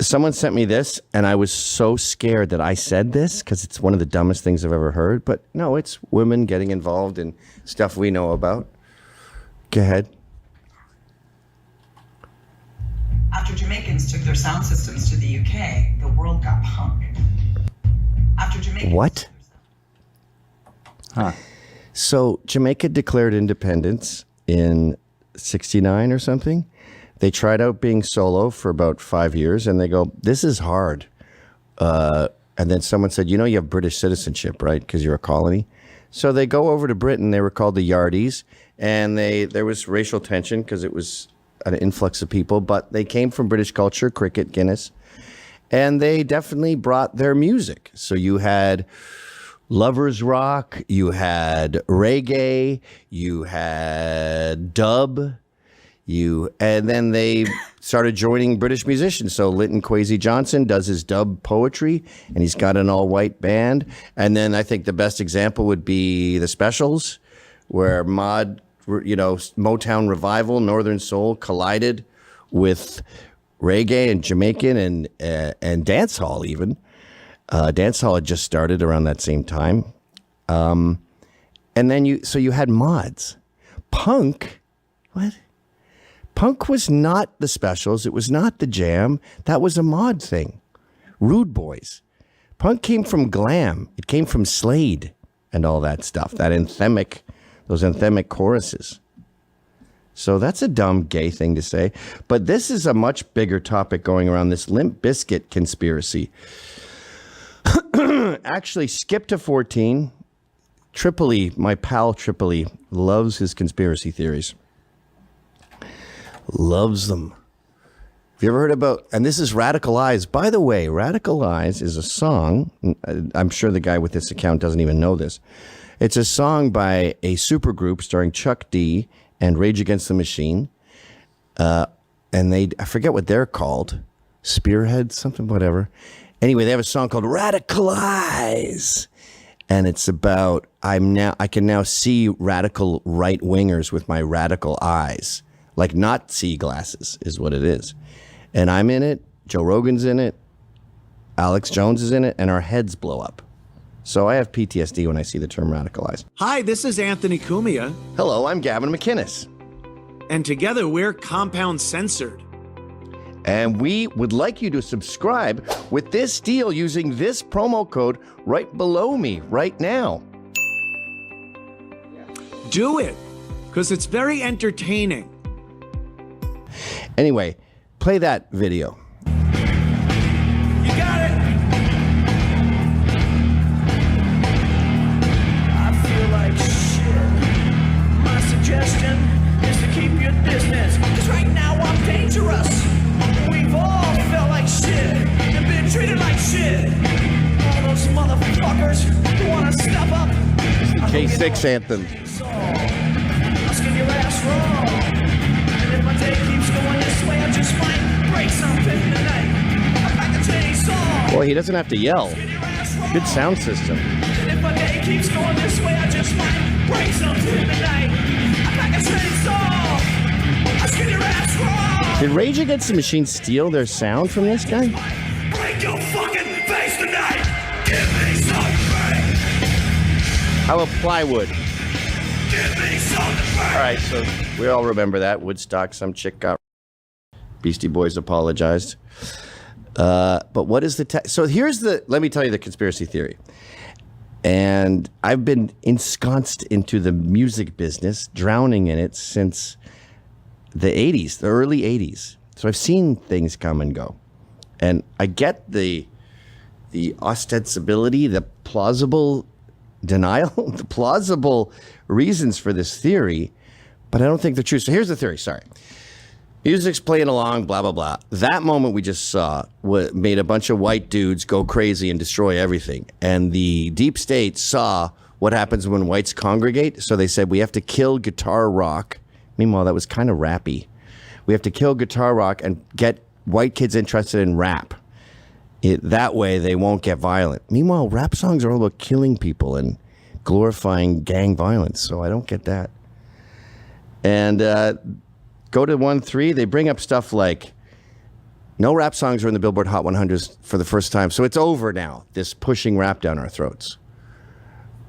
someone sent me this, and I was so scared that I said this because it's one of the dumbest things I've ever heard. But no, it's women getting involved in stuff we know about. Go ahead. After Jamaicans took their sound systems to the UK, the world got punk. After Jamaicans... What? Huh. So Jamaica declared independence in 69 or something. They tried out being solo for about 5 years, and they go, this is hard. And then someone said, you know, you have British citizenship, right? Because you're a colony. So they go over to Britain. They were called the Yardies, and there was racial tension because it was an influx of people, but they came from British culture, cricket, Guinness, and they definitely brought their music. So you had lovers rock, you had reggae, you had dub, and then they started joining British musicians. So Linton Kwesi Johnson does his dub poetry, and he's got an all-white band. And then I think the best example would be the Specials, where Motown revival, Northern Soul collided with reggae and Jamaican and dance hall even. Dance hall had just started around that same time. And then you had mods. Punk, what? Punk was not the Specials. It was not the Jam. That was a mod thing. Rude Boys. Punk came from glam. It came from Slade and all that stuff. Those anthemic choruses. So that's a dumb gay thing to say. But this is a much bigger topic going around, this Limp Bizkit conspiracy. Actually, skip to 14. Tripoli, my pal Tripoli, loves his conspiracy theories. Loves them. Have you ever heard about, and this is Radical Eyes. By the way, Radical Eyes is a song. I'm sure the guy with this account doesn't even know this. It's a song by a supergroup starring Chuck D and Rage Against the Machine. And I forget what they're called. Spearhead, something, whatever. Anyway, they have a song called Radical Eyes. And it's about, I can now see radical right-wingers with my radical eyes. Like not see glasses is what it is. And I'm in it, Joe Rogan's in it, Alex Jones is in it, and our heads blow up. So I have PTSD when I see the term radicalized. Hi, this is Anthony Cumia. Hello, I'm Gavin McInnes. And together we're Compound Censored. And we would like you to subscribe with this deal using this promo code right below me right now. Do it, because it's very entertaining. Anyway, play that video. You got it. I feel like shit. My suggestion is to keep your distance, because right now I'm dangerous. We've all felt like shit and been treated like shit. All those motherfuckers who want to step up. K6 anthem. I'll skin your ass raw. And if my day keeps going this way, I just might break something tonight. I pack a chainsaw. Boy, he doesn't have to yell. Good sound system. And if my day keeps going this way, I just might break something tonight. I pack a chainsaw. I'll skin your ass raw. Did Rage Against the Machine steal their sound from this guy? Break your fucking face tonight. Give me something. How about Plywood? Give me something. All right, so we all remember that. Woodstock, some chick got... Beastie Boys apologized. But what is the... So here's the... Let me tell you the conspiracy theory. And I've been ensconced into the music business, drowning in it since the 80s, the early 80s. So I've seen things come and go. And I get the ostensibility, the plausible denial, the plausible reasons for this theory, but I don't think they're true. So here's the theory, sorry. Music's playing along, blah, blah, blah. That moment we just saw made a bunch of white dudes go crazy and destroy everything. And the deep state saw what happens when whites congregate. So they said, we have to kill guitar rock. Meanwhile, that was kind of rappy. We have to kill guitar rock and get white kids interested in rap. That way they won't get violent. Meanwhile, rap songs are all about killing people and glorifying gang violence. So I don't get that. And go to 1.3, they bring up stuff like, No rap songs are in the Billboard Hot 100s for the first time. So it's over now, this pushing rap down our throats.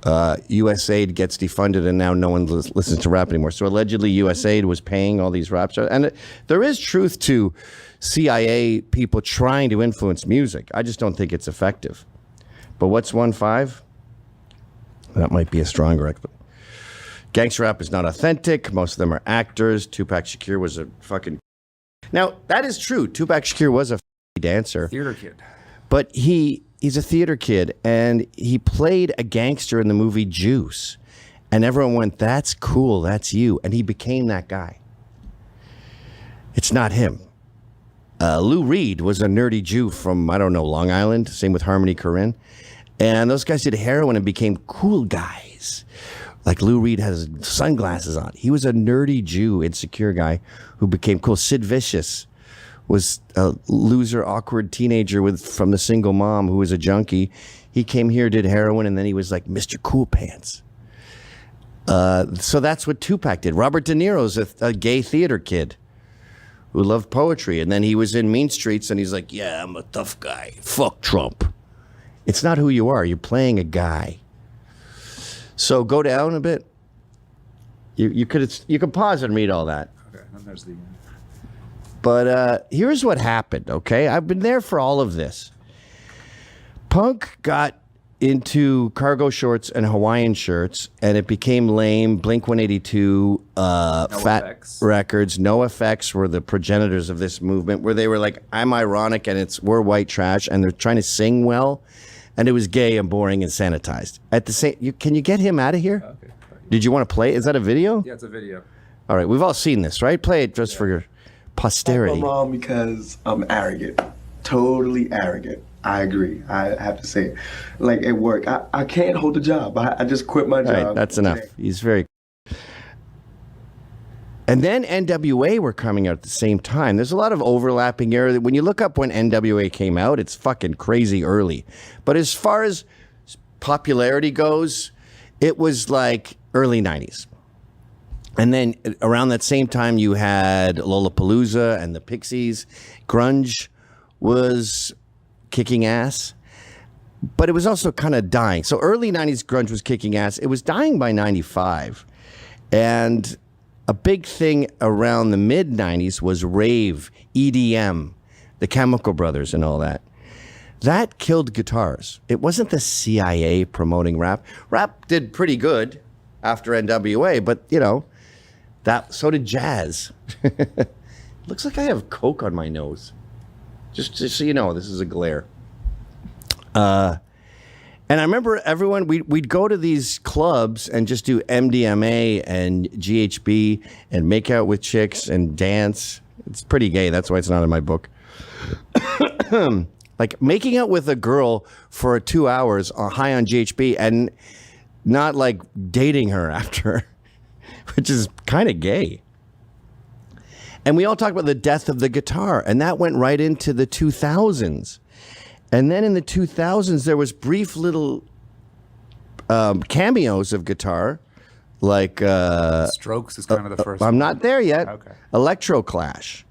USAID gets defunded and now no one listens to rap anymore. So allegedly USAID was paying all these rap stars. And there is truth to CIA people trying to influence music. I just don't think it's effective. But what's 1.5? That might be a stronger explanation. Gangster rap is not authentic. Most of them are actors. Tupac Shakur was a fucking... Now, that is true. Tupac Shakur was a dancer. Theater kid. But he's a theater kid, and he played a gangster in the movie Juice. And everyone went, that's cool, that's you. And he became that guy. It's not him. Lou Reed was a nerdy Jew from, I don't know, Long Island. Same with Harmony Korine. And those guys did heroin and became cool guys. Like Lou Reed has sunglasses on. He was a nerdy Jew, insecure guy who became cool. Sid Vicious was a loser, awkward teenager from the single mom who was a junkie. He came here, did heroin, and then he was like Mr. Cool Pants. So that's what Tupac did. Robert De Niro's a gay theater kid who loved poetry. And then he was in Mean Streets, and he's like, yeah, I'm a tough guy. Fuck Trump. It's not who you are. You're playing a guy. So go down a bit. You could pause and read all that. Okay, and there's the... But here's what happened, okay? I've been there for all of this. Punk got into cargo shorts and Hawaiian shirts, and it became lame. Blink-182, Fat Effects. Records, No Effects were the progenitors of this movement, where they were like, I'm ironic, and we're white trash, and they're trying to sing well, and it was gay and boring and sanitized. At the same, can you get him out of here? Okay. Did you want to play? Is that a video? Yeah, it's a video. All right, we've all seen this, right? Play it just for your posterity. My mom, because I'm arrogant, totally arrogant. I agree. I have to say it. Like at work, I can't hold a job. I just quit my job. All right, that's enough. He's very... And then NWA were coming out at the same time. There's a lot of overlapping era. When you look up when NWA came out, it's fucking crazy early. But as far as popularity goes, it was like early 90s. And then around that same time, you had Lollapalooza and the Pixies. Grunge was kicking ass, but it was also kind of dying. So early 90s grunge was kicking ass. It was dying by 95. And a big thing around the mid 90s was rave, EDM, the Chemical Brothers and all that. That killed guitars. It wasn't the CIA promoting rap. Rap did pretty good after NWA, but you know, so did jazz. Looks like I have Coke on my nose. Just so you know, this is a glare. And I remember everyone, we'd go to these clubs and just do MDMA and GHB and make out with chicks and dance. It's pretty gay. That's why it's not in my book. Like making out with a girl for 2 hours high on GHB and not like dating her after, which is kind of gay. And we all talk about the death of the guitar, and that went right into the 2000s. And then in the 2000s, there was brief little cameos of guitar, like... Strokes is kind of the first I'm not there yet. Okay. Electro Clash.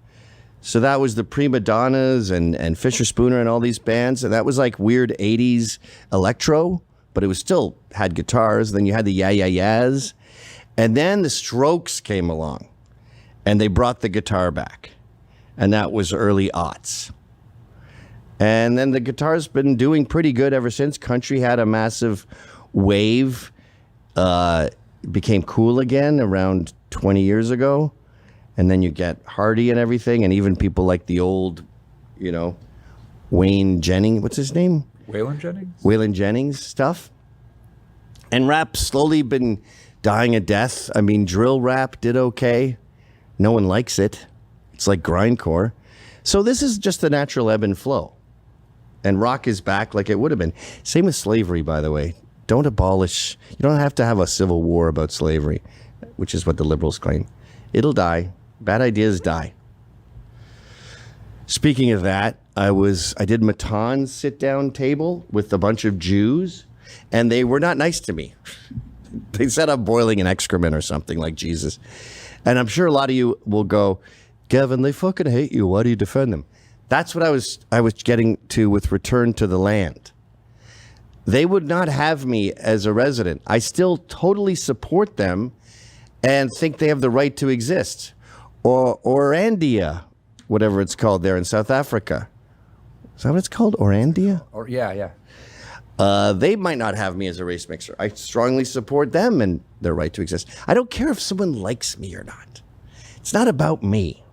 So that was the Prima Donnas and Fisher Spooner and all these bands. And that was like weird 80s electro, but it was still had guitars. Then you had the Yeah Yeah Yeahs. And then the Strokes came along. And they brought the guitar back. And that was early aughts. And then the guitar's been doing pretty good ever since. Country had a massive wave. Became cool again around 20 years ago. And then you get Hardy and everything. And even people like the old, you know, Wayne Jennings. What's his name? Waylon Jennings? Waylon Jennings stuff. And rap slowly been dying a death. I mean, drill rap did okay. No one likes it. It's like grindcore. So this is just the natural ebb and flow. And rock is back like it would have been. Same with slavery, by the way. Don't abolish. You don't have to have a civil war about slavery, which is what the liberals claim. It'll die. Bad ideas die. Speaking of that, I did Matan's sit-down table with a bunch of Jews, and they were not nice to me. They said I'm boiling an excrement or something like Jesus. And I'm sure a lot of you will go, Gavin, they fucking hate you. Why do you defend them? That's what I was getting to with return to the land. They would not have me as a resident. I still totally support them and think they have the right to exist. Or Orandia, whatever it's called there in South Africa. Is that what it's called? Orandia? Or yeah. They might not have me as a race mixer. I strongly support them and their right to exist. I don't care if someone likes me or not. It's not about me.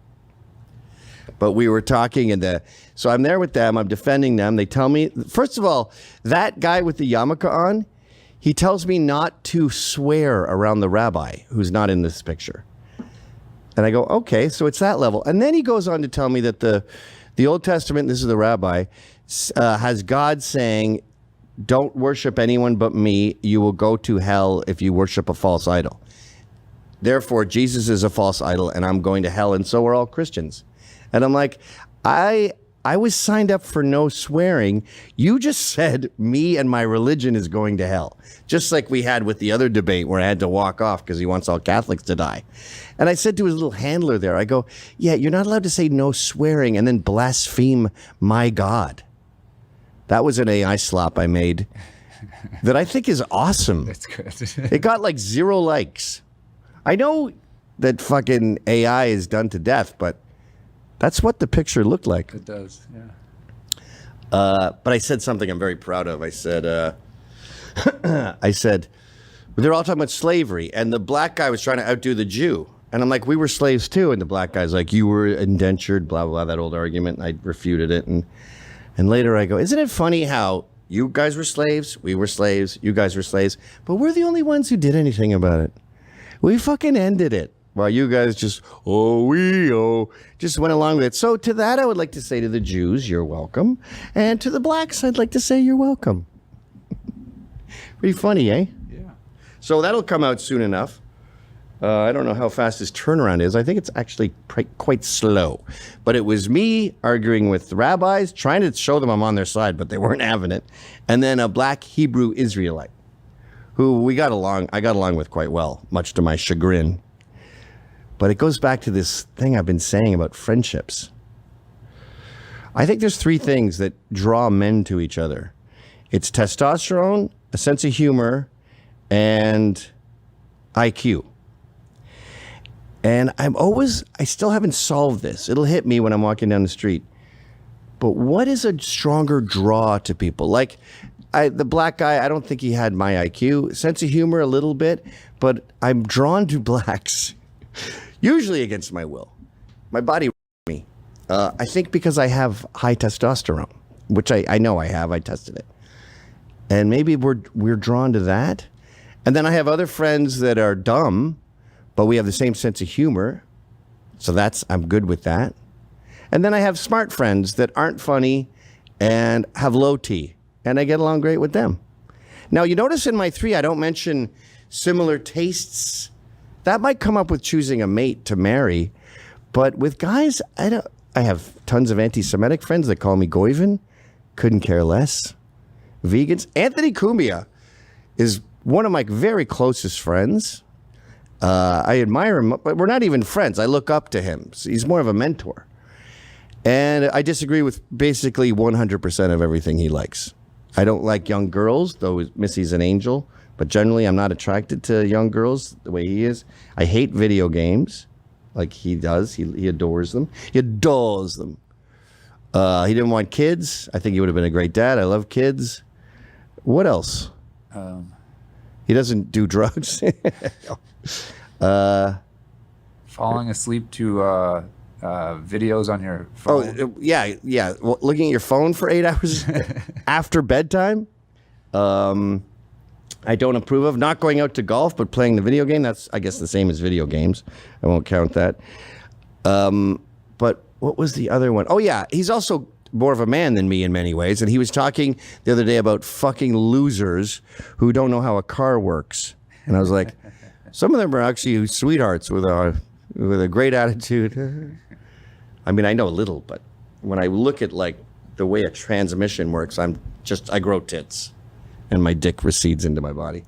But we were talking, so I'm there with them. I'm defending them. They tell me, first of all, that guy with the yarmulke on, he tells me not to swear around the rabbi who's not in this picture. And I go, okay, so it's that level. And then he goes on to tell me that the Old Testament, this is the rabbi, has God saying, don't worship anyone but me. You will go to hell if you worship a false idol. Therefore, Jesus is a false idol, and I'm going to hell, and so are all Christians. And I'm like, I was signed up for no swearing. You just said me and my religion is going to hell. Just like we had with the other debate where I had to walk off because he wants all Catholics to die. And I said to his little handler there, I go, yeah, you're not allowed to say no swearing and then blaspheme my God. That was an AI slop I made that I think is awesome. That's good. It got like 0 likes. I know that fucking AI is done to death, but that's what the picture looked like. It does, yeah. But I said something I'm very proud of. I said, they're all talking about slavery, and the black guy was trying to outdo the Jew. And I'm like, we were slaves too. And the black guy's like, you were indentured, blah, blah, blah, that old argument. And I refuted it. And later I go, isn't it funny how you guys were slaves, we were slaves, you guys were slaves, but we're the only ones who did anything about it. We fucking ended it. While you guys just, just went along with it. So to that, I would like to say to the Jews, you're welcome. And to the blacks, I'd like to say you're welcome. Pretty funny, eh? Yeah. So that'll come out soon enough. I don't know how fast his turnaround is. I think it's actually quite slow. But it was me arguing with the rabbis, trying to show them I'm on their side, but they weren't having it. And then a black Hebrew Israelite, who I got along with quite well, much to my chagrin. But it goes back to this thing I've been saying about friendships. I think there's 3 things that draw men to each other. It's testosterone, a sense of humor, and IQ. And I still haven't solved this. It'll hit me when I'm walking down the street. But what is a stronger draw to people? Like the black guy, I don't think he had my IQ. Sense of humor a little bit, but I'm drawn to blacks. Usually against my will. My body me. I think because I have high testosterone, which I know I have. I tested it. And maybe we're drawn to that. And then I have other friends that are dumb, but we have the same sense of humor. So I'm good with that. And then I have smart friends that aren't funny and have low T. And I get along great with them. Now, you notice in my 3, I don't mention similar tastes. That might come up with choosing a mate to marry, but with guys, I have tons of anti-Semitic friends that call me Goyven. Couldn't care less. Vegans. Anthony Cumia is one of my very closest friends. I admire him, but we're not even friends. I look up to him. He's more of a mentor. And I disagree with basically 100% of everything he likes. I don't like young girls, though Missy's an angel. But generally, I'm not attracted to young girls the way he is. I hate video games like he does. He adores them. He adores them. He didn't want kids. I think he would have been a great dad. I love kids. What else? He doesn't do drugs. Falling asleep to videos on your phone. Oh, yeah. Well, looking at your phone for 8 hours after bedtime. I don't approve of. Not going out to golf, but playing the video game. That's, I guess, the same as video games. I won't count that. But what was the other one? Oh, yeah. He's also more of a man than me in many ways. And he was talking the other day about fucking losers who don't know how a car works. And I was like, some of them are actually sweethearts with a great attitude. I mean, I know a little, but when I look at like the way a transmission works, I grow tits and my dick recedes into my body.